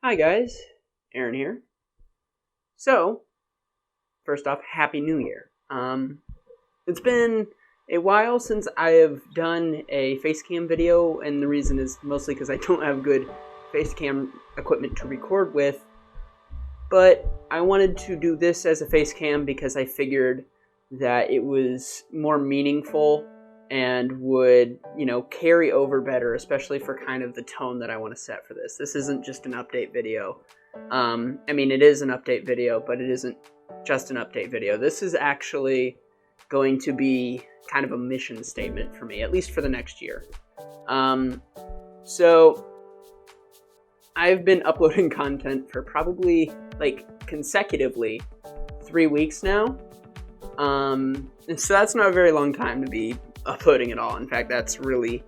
Hi guys, Aaron here. So, first off, Happy New Year. It's been a while since I have done a facecam video, and the reason is mostly because I don't have good facecam equipment to record with, but I wanted to do this as a facecam because I figured that it was more meaningful and would, carry over better, especially for kind of the tone that I want to set for this. This isn't just an update video. It is an update video, but it isn't just an update video. This is actually going to be kind of a mission statement for me, at least for the next year. So I've been uploading content for probably, consecutively 3 weeks now. And so that's not a very long time to be uploading at all. In fact, that's really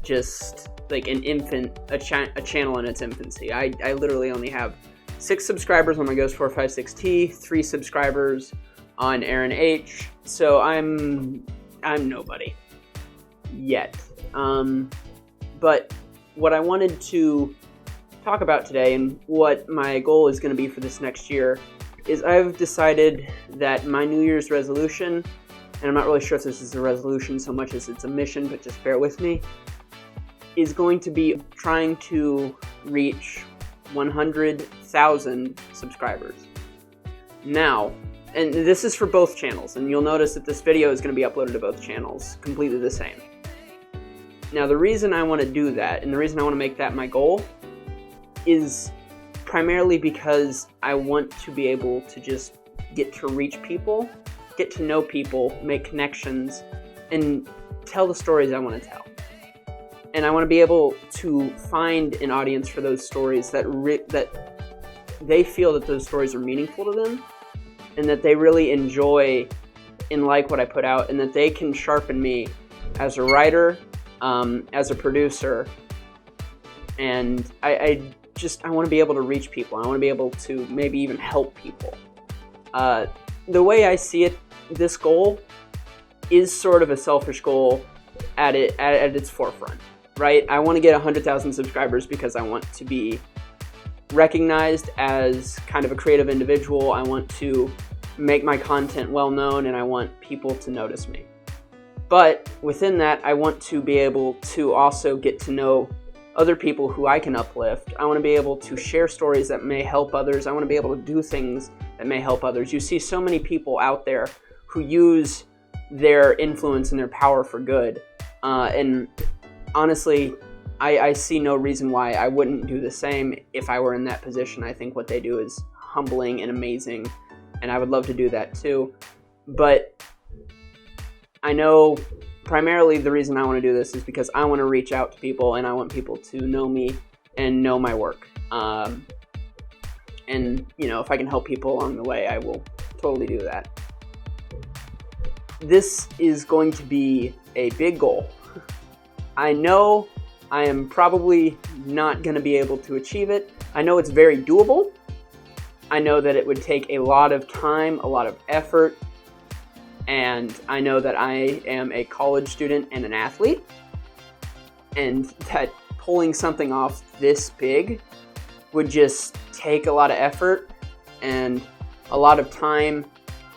just like a channel in its infancy. I literally only have 6 subscribers on my Ghost456T, 3 subscribers on Aaron H. So I'm nobody yet. But what I wanted to talk about today and what my goal is going to be for this next year is I've decided that my New Year's resolution, and I'm not really sure if this is a resolution so much as it's a mission, but just bear with me, is going to be trying to reach 100,000 subscribers. Now, and this is for both channels, and you'll notice that this video is going to be uploaded to both channels, completely the same. Now, the reason I want to do that, and the reason I want to make that my goal, is primarily because I want to be able to just get to reach people, get to know people, make connections, and tell the stories I want to tell. And I want to be able to find an audience for those stories that they feel that those stories are meaningful to them, and that they really enjoy and like what I put out, and that they can sharpen me as a writer, as a producer, and I want to be able to reach people. I want to be able to maybe even help people. The way I see it, this goal is sort of a selfish goal at its forefront, right? I want to get 100,000 subscribers because I want to be recognized as kind of a creative individual. I want to make my content well known, and I want people to notice me. But within that, I want to be able to also get to know other people who I can uplift. I want to be able to share stories that may help others. I want to be able to do things that may help others. You see so many people out there who use their influence and their power for good. And honestly, I see no reason why I wouldn't do the same if I were in that position. I think what they do is humbling and amazing, and I would love to do that too. But I know primarily the reason I want to do this is because I want to reach out to people, and I want people to know me and know my work. And, if I can help people along the way, I will totally do that. This is going to be a big goal. I know I am probably not going to be able to achieve it. I know it's very doable. I know that it would take a lot of time, a lot of effort, and I know that I am a college student and an athlete, and that pulling something off this big would just take a lot of effort and a lot of time,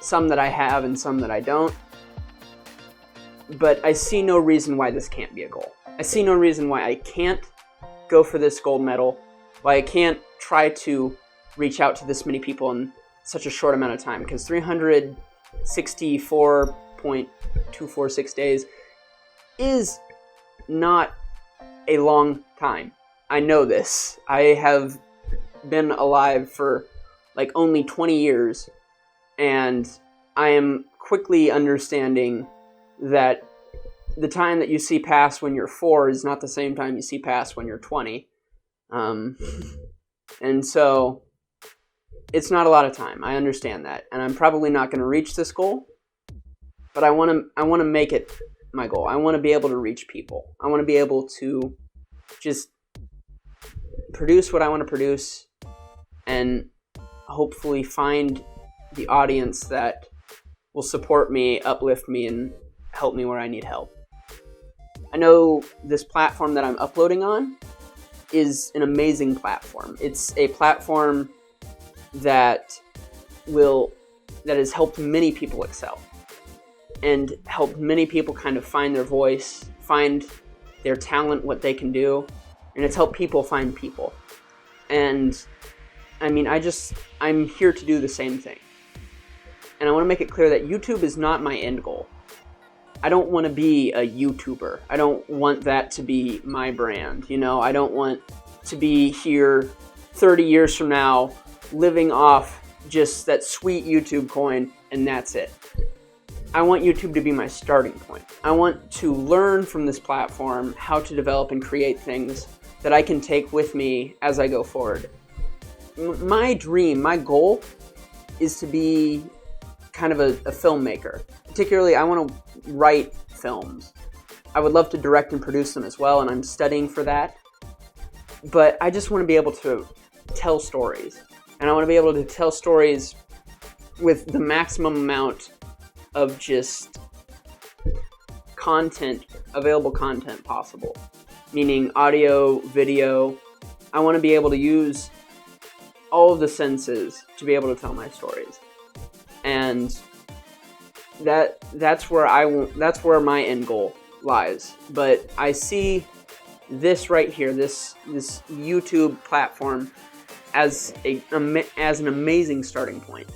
some that I have and some that I don't. But I see no reason why this can't be a goal. I see no reason why I can't go for this gold medal, why I can't try to reach out to this many people in such a short amount of time, because 364.246 days is not a long time. I know this. I have been alive for only 20 years, and I am quickly understanding that the time that you see pass when you're 4 is not the same time you see pass when you're 20. And so it's not a lot of time. I understand that, and I'm probably not going to reach this goal, but I want to make it my goal. I want to be able to reach people. I want to be able to just produce what I want to produce, and hopefully find the audience that will support me, uplift me, and help me where I need help. I know this platform that I'm uploading on is an amazing platform. It's a platform that has helped many people excel and helped many people kind of find their voice, find their talent, what they can do, and it's helped people find people. And I mean, I'm here to do the same thing. And I want to make it clear that YouTube is not my end goal. I don't want to be a YouTuber. I don't want that to be my brand. You know, I don't want to be here 30 years from now living off just that sweet YouTube coin and that's it. I want YouTube to be my starting point. I want to learn from this platform how to develop and create things that I can take with me as I go forward. My dream, my goal is to be kind of a filmmaker. Particularly, I want to write films. I would love to direct and produce them as well, and I'm studying for that. But I just want to be able to tell stories. And I want to be able to tell stories with the maximum amount of just content, available content possible. Meaning audio, video. I want to be able to use all of the senses to be able to tell my stories. And that's where my end goal lies. But I see this right here, this YouTube platform as an amazing starting point.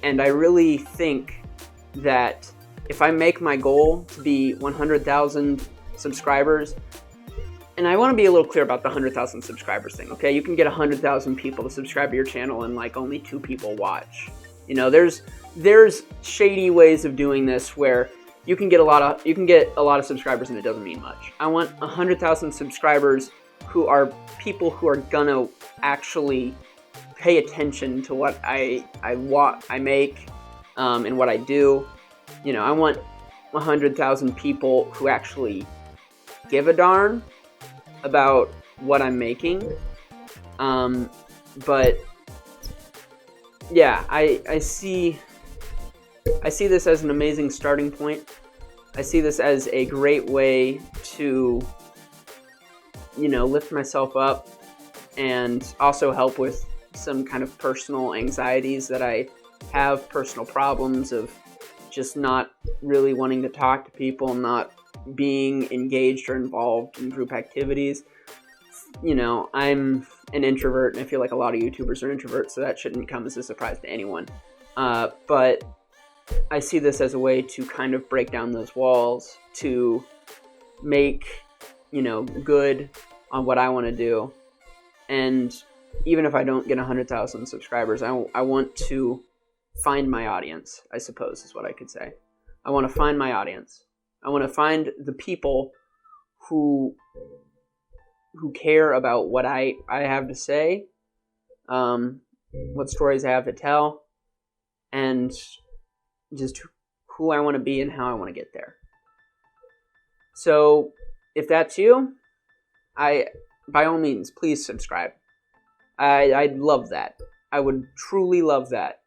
And I really think that if I make my goal to be 100,000 subscribers, and I want to be a little clear about the 100,000 subscribers thing, okay? You can get 100,000 people to subscribe to your channel and like only 2 people watch. You know, there's shady ways of doing this where you can get a lot of subscribers and it doesn't mean much. I want 100,000 subscribers who are people who are gonna actually pay attention to what I make and what I do. You know, I want 100,000 people who actually give a darn about what I'm making. But yeah, I see this as an amazing starting point. I see this as a great way to, you know, lift myself up and also help with some kind of personal anxieties that I have, personal problems of just not really wanting to talk to people, not being engaged or involved in group activities. You know, I'm an introvert, and I feel like a lot of YouTubers are introverts, so that shouldn't come as a surprise to anyone. But I see this as a way to kind of break down those walls, to make, you know, good on what I want to do. And even if I don't get 100,000 subscribers, I want to find my audience, I suppose is what I could say. I want to find my audience. I want to find the people who care about what I have to say, what stories I have to tell, and just who I want to be and how I want to get there. So if that's you, by all means, please subscribe. I'd love that. I would truly love that.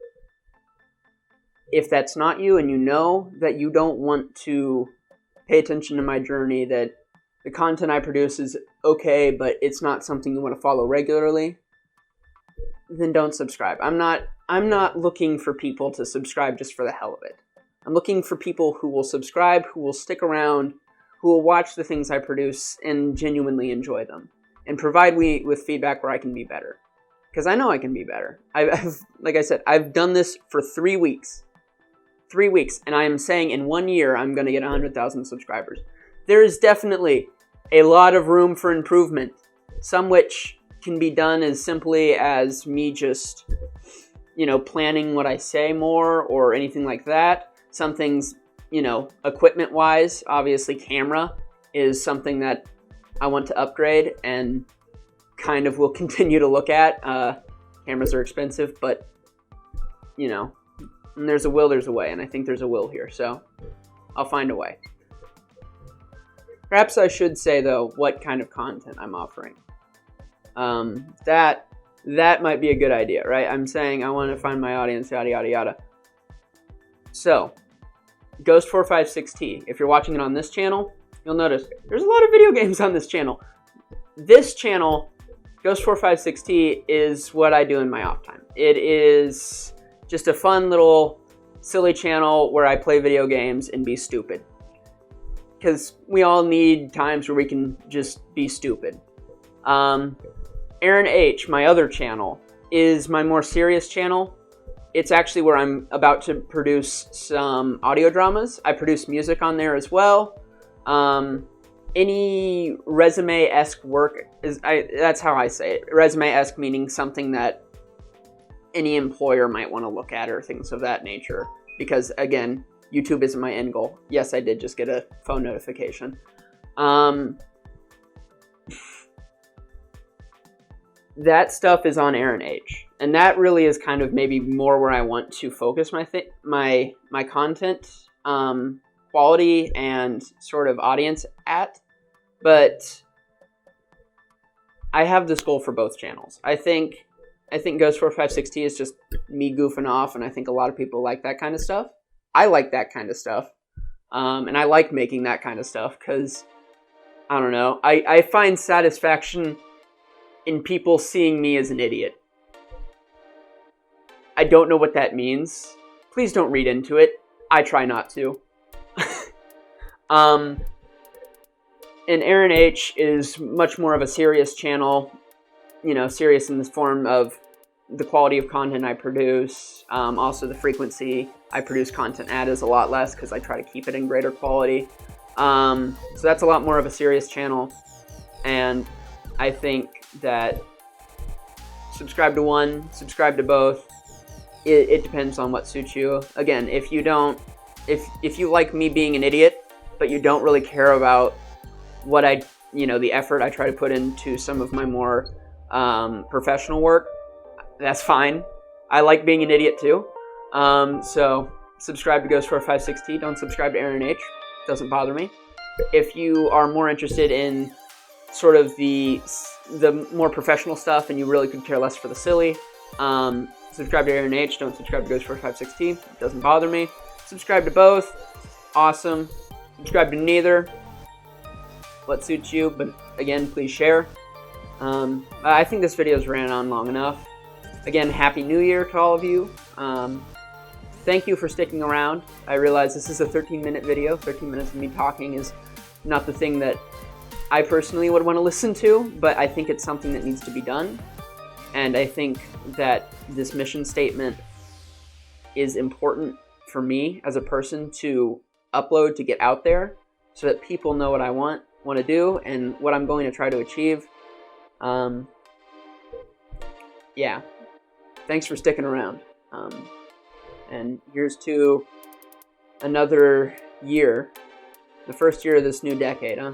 If that's not you and you know that you don't want to pay attention to my journey, that the content I produce is okay, but it's not something you want to follow regularly, then don't subscribe. I'm not looking for people to subscribe just for the hell of it. I'm looking for people who will subscribe, who will stick around, who will watch the things I produce and genuinely enjoy them, and provide me with feedback where I can be better. Because I know I can be better. Like I said, I've done this for 3 weeks. 3 weeks, and I am saying in 1 year I'm going to get 100,000 subscribers. There is definitely a lot of room for improvement, some which can be done as simply as me just, you know, planning what I say more or anything like that. Some things, you know, equipment-wise, obviously camera is something that I want to upgrade and kind of will continue to look at. Cameras are expensive, but, you know, and there's a will, there's a way, and I think there's a will here, so I'll find a way. Perhaps I should say, though, what kind of content I'm offering. That might be a good idea, right? I'm saying I want to find my audience, yada, yada, yada. So, Ghost456T, if you're watching it on this channel, you'll notice there's a lot of video games on this channel. This channel Ghost456T is what I do in my off time. It is just a fun little silly channel where I play video games and be stupid. Because we all need times where we can just be stupid. Aaron H, my other channel, is my more serious channel. It's actually where I'm about to produce some audio dramas. I produce music on there as well. Any resume-esque work, that's how I say it. Resume-esque meaning something that any employer might want to look at or things of that nature. Because, again, YouTube isn't my end goal. Yes, I did just get a phone notification. That stuff is on Aaron H. And that really is kind of maybe more where I want to focus my content quality and sort of audience at. But I have this goal for both channels. I think Ghost456T is just me goofing off, and I think a lot of people like that kind of stuff. I like that kind of stuff. And I like making that kind of stuff because, I don't know, I find satisfaction in people seeing me as an idiot. I don't know what that means. Please don't read into it. I try not to. And Aaron H is much more of a serious channel, you know, serious in the form of the quality of content I produce, also the frequency I produce content at is a lot less because I try to keep it in greater quality. So that's a lot more of a serious channel, and I think that subscribe to one, subscribe to both. It depends on what suits you. Again, if you like me being an idiot, but you don't really care about what the effort I try to put into some of my more professional work, that's fine. I like being an idiot too. So subscribe to Ghost456T. Don't subscribe to Aaron H. Doesn't bother me. If you are more interested in sort of the more professional stuff and you really could care less for the silly, subscribe to Aaron H. Don't subscribe to Ghost456T. Doesn't bother me. Subscribe to both. Awesome. Subscribe to neither. What suits you, but again, please share. I think this video's ran on long enough. Again, Happy New Year to all of you. Thank you for sticking around. I realize this is a 13-minute video. 13 minutes of me talking is not the thing that I personally would want to listen to, but I think it's something that needs to be done. And I think that this mission statement is important for me as a person to upload, to get out there, so that people know what I want to do and what I'm going to try to achieve. Yeah. Thanks for sticking around. And here's to another year. The first year of this new decade, huh?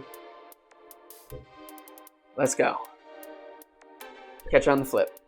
Let's go. Catch you on the flip.